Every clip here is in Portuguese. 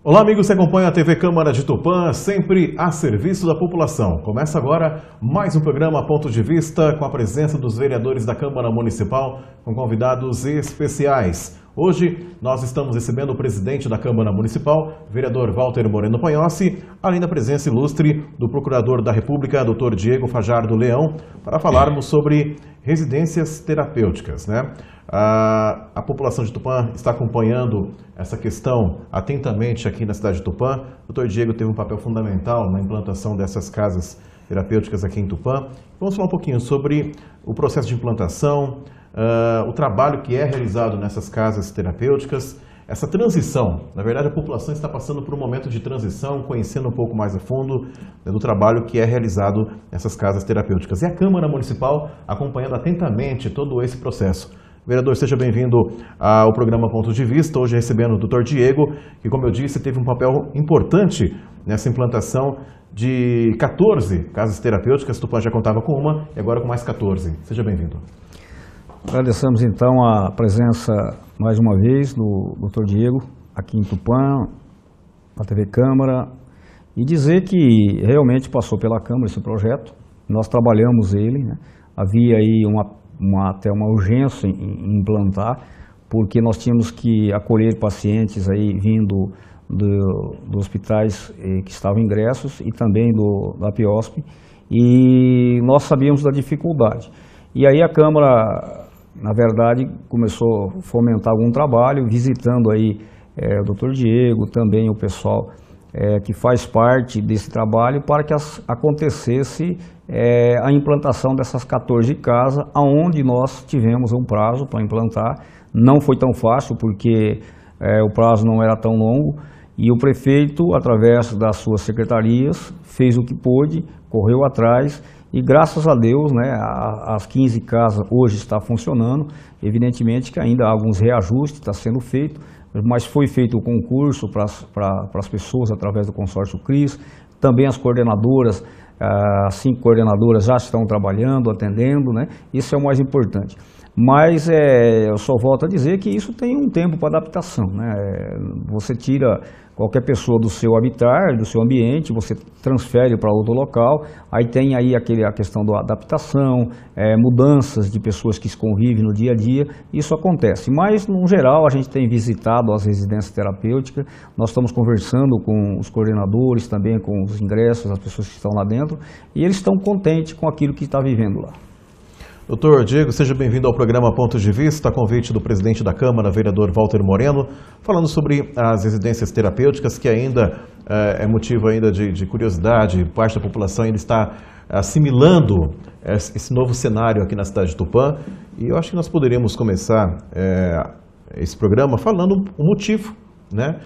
Olá, amigos que acompanham a TV Câmara de Tupã, sempre a serviço da população. Começa agora mais um programa Ponto de Vista, com a presença dos vereadores da Câmara Municipal, com convidados especiais. Hoje nós estamos recebendo o presidente da Câmara Municipal, vereador Walter Moreno Panhossi, além da presença ilustre do procurador da República, Dr. Diego Fajardo Leão, para falarmos sobre residências terapêuticas, né? A população de Tupã está acompanhando essa questão atentamente aqui na cidade de Tupã. O Dr. Diego teve um papel fundamental na implantação dessas casas terapêuticas aqui em Tupã. Vamos falar um pouquinho sobre o processo de implantação, o trabalho que é realizado nessas casas terapêuticas, essa transição. Na verdade, a população está passando por um momento de transição, conhecendo um pouco mais a fundo do trabalho que é realizado nessas casas terapêuticas. E a Câmara Municipal acompanhando atentamente todo esse processo. Vereador, seja bem-vindo ao programa Ponto de Vista, hoje recebendo o Dr. Diego, que, como eu disse, teve um papel importante nessa implantação de 14 casas terapêuticas. Tupã já contava com uma e agora com mais 14. Seja bem-vindo. Agradecemos, então, a presença, mais uma vez, do Dr. Diego, aqui em Tupã, na TV Câmara, e dizer que realmente passou pela Câmara esse projeto, nós trabalhamos ele, né? Havia aí até uma urgência em implantar, porque nós tínhamos que acolher pacientes aí vindo dos hospitais que estavam ingressos e também da PIOSP, e nós sabíamos da dificuldade. E aí a Câmara, na verdade, começou a fomentar algum trabalho, visitando aí o Dr. Diego, também o pessoal que faz parte desse trabalho, para que acontecesse a implantação dessas 14 casas, onde nós tivemos um prazo para implantar. Não foi tão fácil, porque o prazo não era tão longo, e o prefeito, através das suas secretarias, fez o que pôde, correu atrás, e graças a Deus, né, as 15 casas hoje estão funcionando. Evidentemente que ainda há alguns reajustes, está sendo feito, mas foi feito o concurso para as pessoas através do consórcio CRIS. Também as coordenadoras, as 5 coordenadoras já estão trabalhando, atendendo, né? Isso é o mais importante. Mas eu só volto a dizer que isso tem um tempo para adaptação, né? Você tira qualquer pessoa do seu habitat, do seu ambiente, você transfere para outro local, aí tem aí a questão da adaptação, mudanças de pessoas que se convivem no dia a dia, isso acontece. Mas, no geral, a gente tem visitado as residências terapêuticas, nós estamos conversando com os coordenadores, também com os ingressos, as pessoas que estão lá dentro, e eles estão contentes com aquilo que está vivendo lá. Doutor Diego, seja bem-vindo ao programa Ponto de Vista, a convite do presidente da Câmara, vereador Walter Moreno, falando sobre as residências terapêuticas, que ainda é motivo ainda de curiosidade, parte da população ainda está assimilando esse novo cenário aqui na cidade de Tupã, e eu acho que nós poderíamos começar esse programa falando o motivo, né?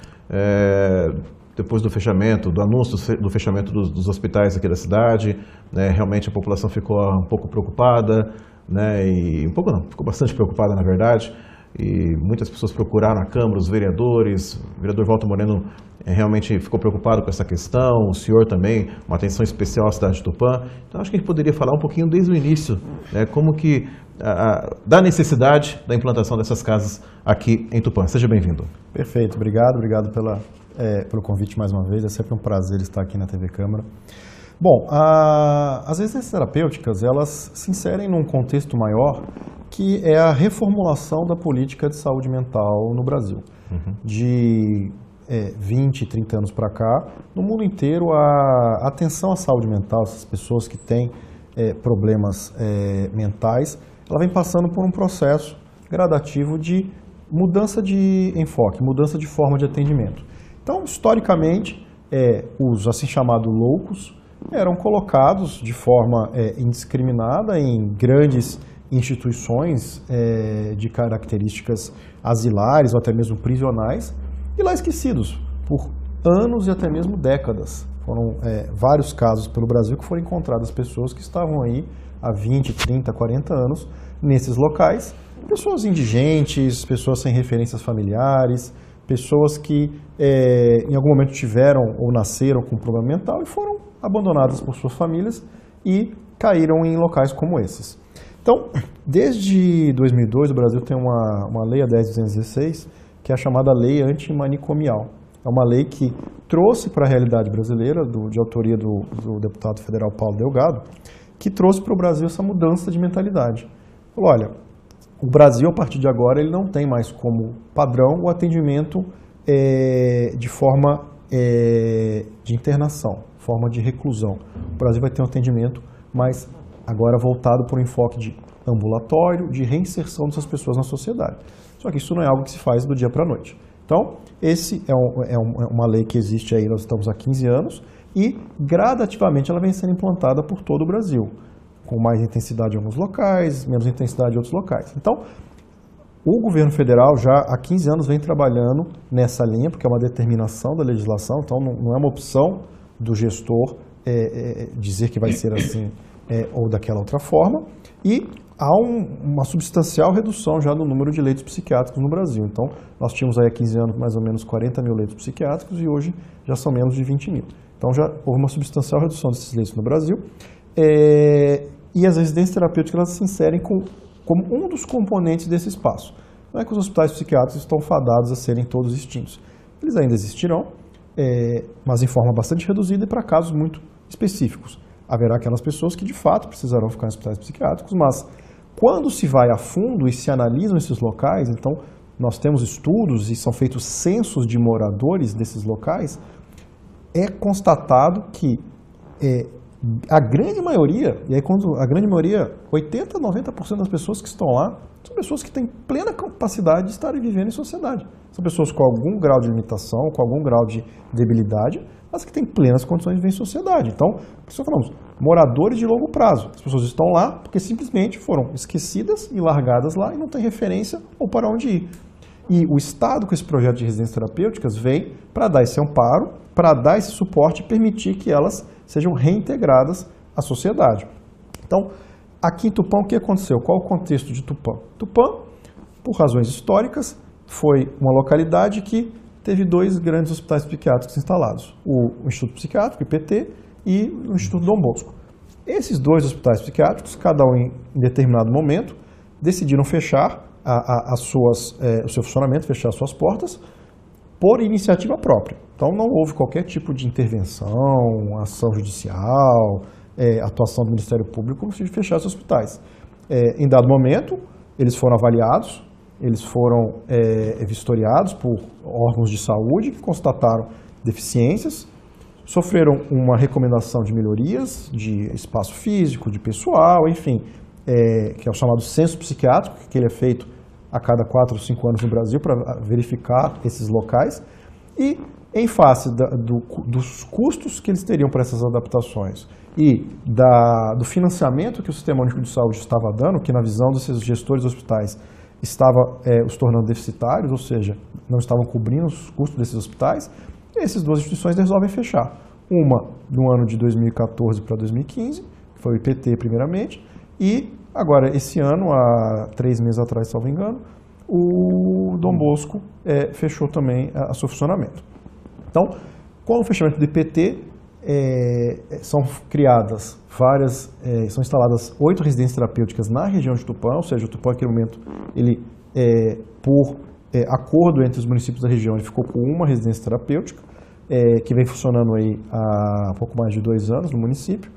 Depois do fechamento, do anúncio do fechamento dos hospitais aqui da cidade, né, realmente a população ficou um pouco preocupada, né, e um pouco não, ficou bastante preocupada na verdade, e muitas pessoas procuraram a Câmara, os vereadores, o vereador Walter Moreno realmente ficou preocupado com essa questão, o senhor também, uma atenção especial à cidade de Tupã. Então acho que a gente poderia falar um pouquinho desde o início, né, como que, da necessidade da implantação dessas casas aqui em Tupã. Seja bem-vindo. Perfeito, obrigado pelo convite mais uma vez, é sempre um prazer estar aqui na TV Câmara. Bom, as residências terapêuticas, elas se inserem num contexto maior, que é a reformulação da política de saúde mental no Brasil. De 20, 30 anos para cá, no mundo inteiro, a atenção à saúde mental, essas pessoas que têm problemas mentais, ela vem passando por um processo gradativo de mudança de enfoque, mudança de forma de atendimento. Então, historicamente, os assim chamados loucos eram colocados de forma indiscriminada em grandes instituições de características asilares ou até mesmo prisionais, e lá esquecidos por anos e até mesmo décadas. Foram vários casos pelo Brasil que foram encontradas pessoas que estavam aí há 20, 30, 40 anos nesses locais, pessoas indigentes, pessoas sem referências familiares, pessoas que em algum momento tiveram ou nasceram com problema mental e foram abandonadas por suas famílias e caíram em locais como esses. Então, desde 2002, o Brasil tem uma lei, a 10.216, que é a chamada lei antimanicomial. É uma lei que trouxe para a realidade brasileira, de autoria do deputado federal Paulo Delgado, que trouxe para o Brasil essa mudança de mentalidade. Falou, olha, o Brasil, a partir de agora, ele não tem mais como padrão o atendimento de forma de internação, forma de reclusão. O Brasil vai ter um atendimento mais agora voltado para um enfoque de ambulatório, de reinserção dessas pessoas na sociedade. Só que isso não é algo que se faz do dia para a noite. Então, esse é uma lei que existe aí, nós estamos há 15 anos, e gradativamente ela vem sendo implantada por todo o Brasil, com mais intensidade em alguns locais, menos intensidade em outros locais. Então, o governo federal já há 15 anos vem trabalhando nessa linha, porque é uma determinação da legislação, então não é uma opção do gestor dizer que vai ser assim ou daquela outra forma, e há uma substancial redução já no número de leitos psiquiátricos no Brasil. Então, nós tínhamos aí há 15 anos mais ou menos 40 mil leitos psiquiátricos e hoje já são menos de 20 mil. Então, já houve uma substancial redução desses leitos no Brasil. E as residências terapêuticas elas se inserem como um dos componentes desse espaço. Não é que os hospitais psiquiátricos estão fadados a serem todos extintos. Eles ainda existirão, mas em forma bastante reduzida e para casos muito específicos. Haverá aquelas pessoas que de fato precisarão ficar em hospitais psiquiátricos, mas quando se vai a fundo e se analisam esses locais, então nós temos estudos e são feitos censos de moradores desses locais, é constatado que a grande maioria, e aí quando a grande maioria, 80%, 90% das pessoas que estão lá, são pessoas que têm plena capacidade de estarem vivendo em sociedade. São pessoas com algum grau de limitação, com algum grau de debilidade, mas que têm plenas condições de viver em sociedade. Então, por isso falamos, moradores de longo prazo. As pessoas estão lá porque simplesmente foram esquecidas e largadas lá e não tem referência ou para onde ir. E o Estado, com esse projeto de residências terapêuticas, vem para dar esse amparo, para dar esse suporte e permitir que elas sejam reintegradas à sociedade. Então, aqui em Tupã, o que aconteceu? Qual o contexto de Tupã? Tupã, por razões históricas, foi uma localidade que teve 2 grandes hospitais psiquiátricos instalados, o Instituto Psiquiátrico, IPT, e o Instituto Dom Bosco. Esses 2 hospitais psiquiátricos, cada um em determinado momento, decidiram fechar o seu funcionamento, fechar suas portas, por iniciativa própria. Então não houve qualquer tipo de intervenção, ação judicial, atuação do Ministério Público no sentido de fechar os hospitais. Em dado momento, eles foram avaliados, eles foram vistoriados por órgãos de saúde que constataram deficiências, sofreram uma recomendação de melhorias de espaço físico, de pessoal, enfim, que é o chamado censo psiquiátrico, que ele é feito a cada 4 ou 5 anos no Brasil para verificar esses locais. E em face dos custos que eles teriam para essas adaptações e do financiamento que o Sistema Único de Saúde estava dando, que na visão desses gestores de hospitais estava os tornando deficitários, ou seja, não estavam cobrindo os custos desses hospitais, essas 2 instituições resolvem fechar. Uma no ano de 2014 para 2015, que foi o IPT primeiramente, e agora esse ano, há 3 meses atrás, se não me engano, o Dom Bosco fechou também o seu funcionamento. Então, com o fechamento do IPT, são criadas são instaladas 8 residências terapêuticas na região de Tupã, ou seja, o Tupã, naquele momento, ele, por acordo entre os municípios da região, ele ficou com uma residência terapêutica, que vem funcionando aí há pouco mais de 2 anos no município.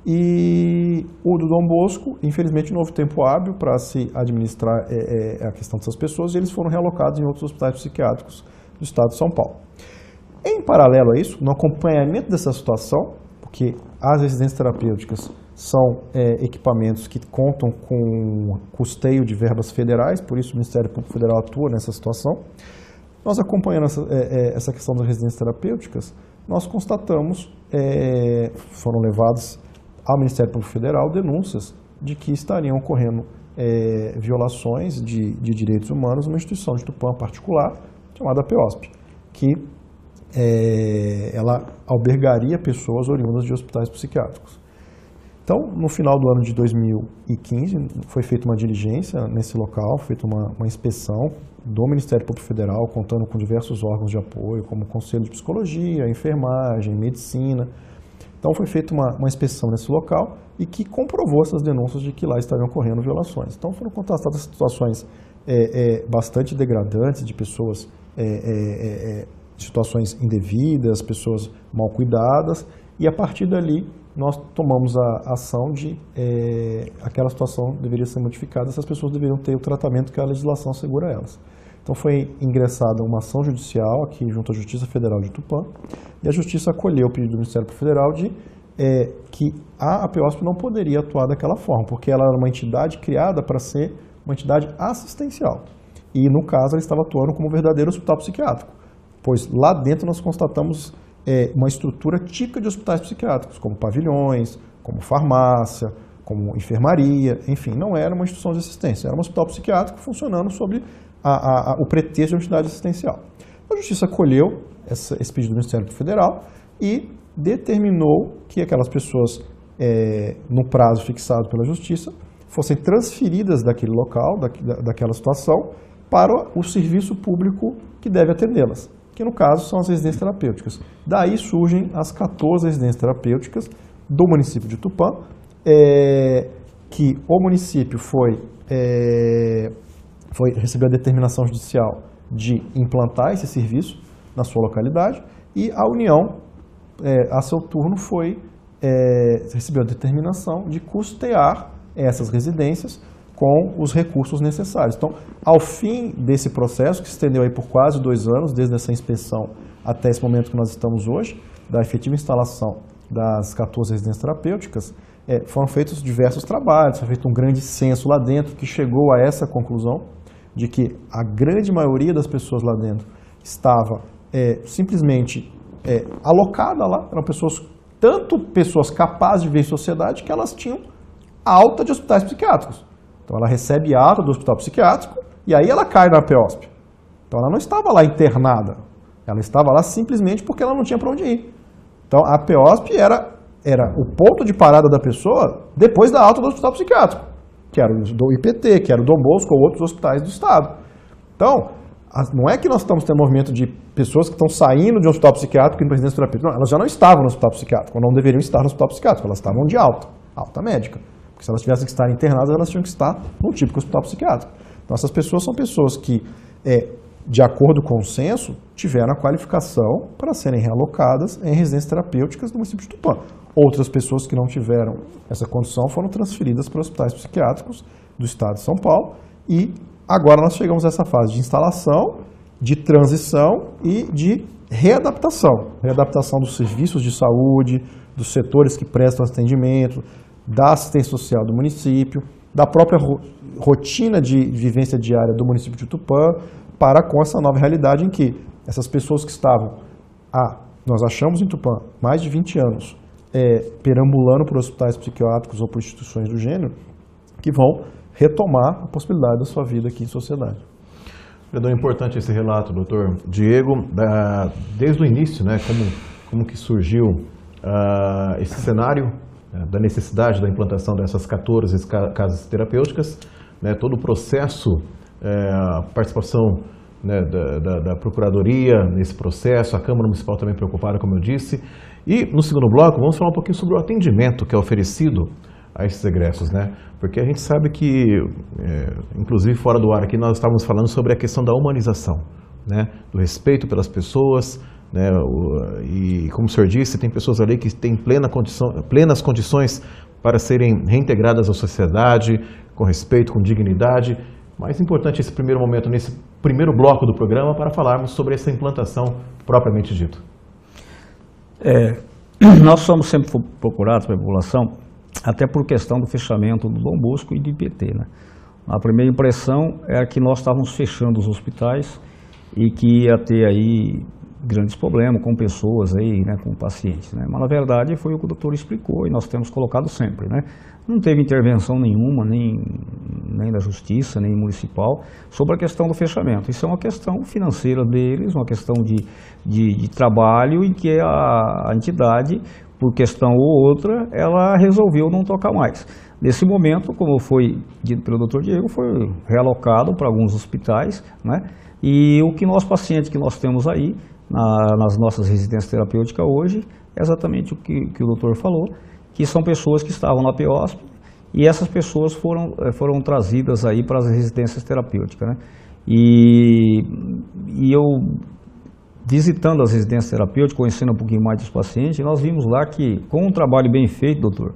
E o do Dom Bosco, infelizmente, não houve tempo hábil para se administrar a questão dessas pessoas e eles foram realocados em outros hospitais psiquiátricos do estado de São Paulo. Em paralelo a isso, no acompanhamento dessa situação, porque as residências terapêuticas são equipamentos que contam com custeio de verbas federais, por isso o Ministério Público Federal atua nessa situação. Nós acompanhando essa questão das residências terapêuticas, nós constatamos, foram levados ao Ministério Público Federal denúncias de que estariam ocorrendo violações de direitos humanos numa instituição de Tupã particular, chamada PEOSP, que ela albergaria pessoas oriundas de hospitais psiquiátricos. Então, no final do ano de 2015, foi feita uma diligência nesse local, foi feita uma inspeção do Ministério Público Federal, contando com diversos órgãos de apoio, como o Conselho de Psicologia, Enfermagem, Medicina. Então, foi feita uma inspeção nesse local e que comprovou essas denúncias de que lá estariam ocorrendo violações. Então, foram constatadas situações bastante degradantes de pessoas situações indevidas, pessoas mal cuidadas, e a partir dali nós tomamos a ação de aquela situação deveria ser modificada, essas pessoas deveriam ter o tratamento que a legislação assegura a elas. Então foi ingressada uma ação judicial aqui junto à Justiça Federal de Tupã, e a Justiça acolheu o pedido do Ministério Federal de que a APOSP não poderia atuar daquela forma, porque ela era uma entidade criada para ser uma entidade assistencial. E, no caso, ela estava atuando como um verdadeiro hospital psiquiátrico, pois lá dentro nós constatamos uma estrutura típica de hospitais psiquiátricos, como pavilhões, como farmácia, como enfermaria, enfim, não era uma instituição de assistência, era um hospital psiquiátrico funcionando sob o pretexto de uma entidade assistencial. A Justiça acolheu esse pedido do Ministério Federal e determinou que aquelas pessoas, no prazo fixado pela Justiça, fossem transferidas daquele local, daquela situação, para o serviço público que deve atendê-las, que no caso são as residências terapêuticas. Daí surgem as 14 residências terapêuticas do município de Tupã, que o município recebeu a determinação judicial de implantar esse serviço na sua localidade, e a União, a seu turno, recebeu a determinação de custear essas residências com os recursos necessários. Então, ao fim desse processo, que se estendeu aí por quase 2 anos, desde essa inspeção até esse momento que nós estamos hoje, da efetiva instalação das 14 residências terapêuticas, foram feitos diversos trabalhos, foi feito um grande censo lá dentro, que chegou a essa conclusão de que a grande maioria das pessoas lá dentro estava simplesmente alocada lá, eram tanto pessoas capazes de viver em sociedade, que elas tinham alta de hospitais psiquiátricos. Então ela recebe alta do hospital psiquiátrico e aí ela cai na APOSP. Então ela não estava lá internada, ela estava lá simplesmente porque ela não tinha para onde ir. Então a APOSP era o ponto de parada da pessoa depois da alta do hospital psiquiátrico, que era o do IPT, que era o Dom Bosco ou outros hospitais do estado. Então, não é que nós estamos tendo um movimento de pessoas que estão saindo de um hospital psiquiátrico e indo para residência terapêutica. Não, elas já não estavam no hospital psiquiátrico, ou não deveriam estar no hospital psiquiátrico, elas estavam de alta médica. Porque se elas tivessem que estar internadas, elas tinham que estar no típico hospital psiquiátrico. Então essas pessoas são pessoas que, de acordo com o censo, tiveram a qualificação para serem realocadas em residências terapêuticas do município de Tupã. Outras pessoas que não tiveram essa condição foram transferidas para hospitais psiquiátricos do estado de São Paulo, e agora nós chegamos a essa fase de instalação, de transição e de readaptação. Readaptação dos serviços de saúde, dos setores que prestam atendimento, da assistência social do município, da própria rotina de vivência diária do município de Tupã, para com essa nova realidade em que essas pessoas que estavam, nós achamos em Tupã, mais de 20 anos, perambulando por hospitais psiquiátricos ou por instituições do gênero, que vão retomar a possibilidade da sua vida aqui em sociedade. É importante esse relato, doutor Diego, desde o início, né, como que surgiu esse cenário da necessidade da implantação dessas 14 casas terapêuticas, né, todo o processo, a participação, né, da Procuradoria nesse processo, a Câmara Municipal também preocupada, como eu disse. E no segundo bloco vamos falar um pouquinho sobre o atendimento que é oferecido a esses egressos, né? Porque a gente sabe que, inclusive fora do ar aqui, nós estávamos falando sobre a questão da humanização, né, do respeito pelas pessoas, né, e como o senhor disse, tem pessoas ali que têm plenas condições para serem reintegradas à sociedade, com respeito, com dignidade. Mais importante esse primeiro momento, nesse primeiro bloco do programa, para falarmos sobre essa implantação propriamente dito. Nós somos sempre procurados pela população, até por questão do fechamento do Dom Bosco e do IPT, né? A primeira impressão era que nós estávamos fechando os hospitais e que ia ter aí grandes problemas com pessoas aí, né, com pacientes, né? Mas na verdade foi o que o doutor explicou e nós temos colocado sempre, né? Não teve intervenção nenhuma, nem da Justiça, nem municipal, sobre a questão do fechamento. Isso é uma questão financeira deles, uma questão de trabalho, em que a entidade, por questão ou outra, ela resolveu não tocar mais. Nesse momento, como foi dito pelo doutor Diego, foi realocado para alguns hospitais, né? E o que nós pacientes que nós temos aí, nas nossas residências terapêuticas hoje, é exatamente o que o doutor falou, que são pessoas que estavam na APOSP e essas pessoas foram trazidas aí para as residências terapêuticas, né? E eu visitando as residências terapêuticas, conhecendo um pouquinho mais dos pacientes, nós vimos lá que, com um trabalho bem feito, doutor,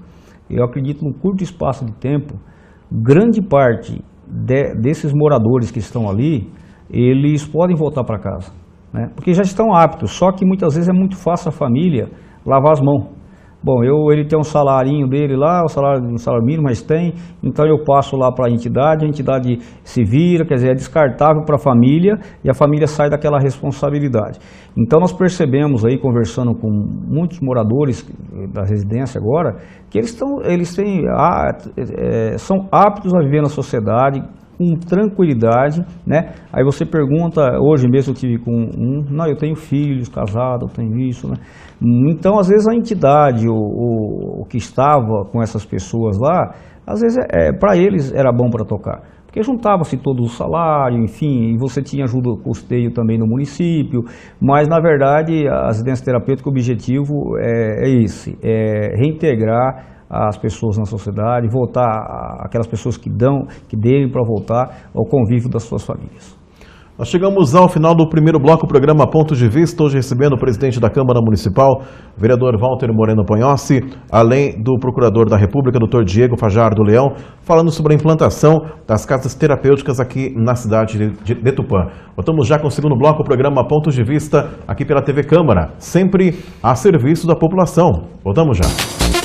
eu acredito num curto espaço de tempo, grande parte desses moradores que estão ali, eles podem voltar para casa, né? Porque já estão aptos, só que muitas vezes é muito fácil a família lavar as mãos. Bom, ele tem um salarinho dele lá, um salário mínimo, mas tem, então eu passo lá para a entidade se vira, quer dizer, é descartável para a família e a família sai daquela responsabilidade. Então nós percebemos aí, conversando com muitos moradores da residência agora, que eles são aptos a viver na sociedade, com tranquilidade, né? Aí você pergunta, hoje mesmo eu tive com não, eu tenho filhos, casado, eu tenho isso, né? Então, às vezes a entidade, o que estava com essas pessoas lá, às vezes para eles era bom para tocar, porque juntava-se todo o salário, enfim, e você tinha ajuda custeio também no município, mas na verdade a residência terapêutica, o objetivo é esse, é reintegrar as pessoas na sociedade, voltar aquelas pessoas que devem para voltar ao convívio das suas famílias. Nós chegamos ao final do primeiro bloco, o programa Ponto de Vista, hoje recebendo o presidente da Câmara Municipal, vereador Walter Moreno Ponhossi, além do procurador da República, doutor Diego Fajardo Leão, falando sobre a implantação das casas terapêuticas aqui na cidade de Tupã. Voltamos já com o segundo bloco, o programa Ponto de Vista, aqui pela TV Câmara, sempre a serviço da população. Voltamos já.